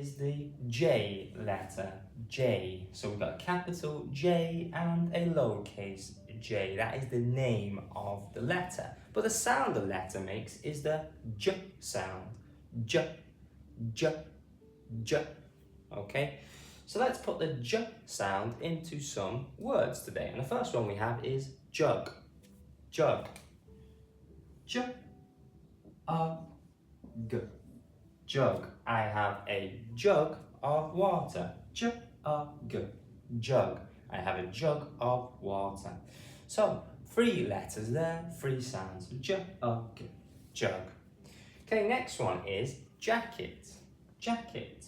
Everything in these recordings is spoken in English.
is the J letter, J. So we've got a capital J and a lowercase j. That is the name of the letter. But the sound the letter makes is the J sound. J, J, J. Okay? So let's put the J sound into some words today. And the first one we have is jug. Jug. J, a, g. Jug. I have a jug of water. J, a, g. Jug. I have a jug of water. So, 3 letters there, 3 sounds. J, a, g. Jug. Okay, next one is jacket. Jacket.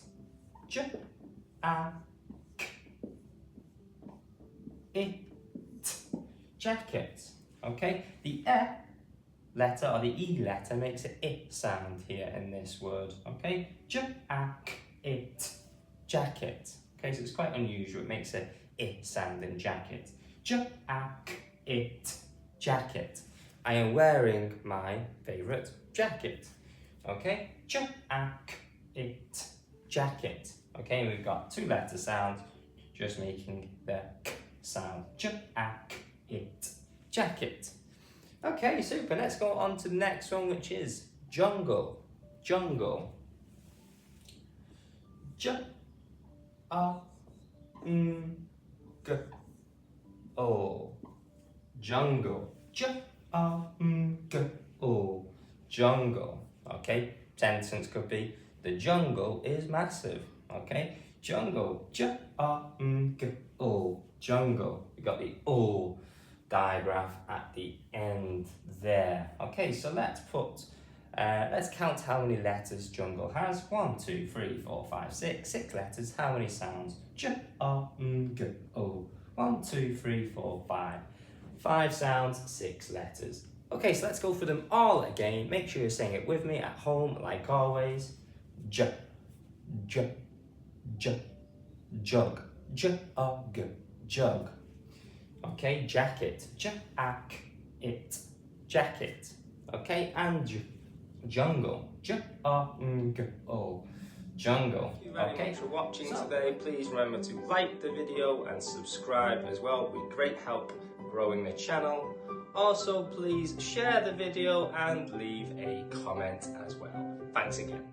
J, a, k. It. Jacket. Okay, the e letter or the e letter makes an I sound here in this word. Okay, j, a, k, it. Jacket. Okay, so it's quite unusual. It makes a I sound in jacket. J, a, k, it. Jacket. I am wearing my favourite jacket. Okay, j, a, k, it. Jacket. Okay, and we've got 2 letter sounds, just making the k sound. J, a, k, it. Jacket. Okay, super. Let's go on to the next one, which is jungle. Jungle. J, a, n, g, o. Jungle. J, a, n, g, o. Jungle. Okay, sentence could be the jungle is massive. Okay, jungle. J, a, n, g, o. Jungle. We got the o digraph at the end there. Okay, so let's count how many letters jungle has. 1, 2, 3, 4, 5, 6. 6 letters. How many sounds? J, a, n, g, o. 1, 2, 3, 4, 5. 5 sounds, 6 letters. Okay, so let's go through them all again. Make sure you're saying it with me at home, like always. J, j, j, jug. J, a, g, jug. Okay, jacket. J, a, k, it. Jacket. Okay, and jungle. J, a, n, g, o. Jungle. Thank you very much for watching today. Please remember to like the video and subscribe as well. It would be great help growing the channel. Also, please share the video and leave a comment as well. Thanks again.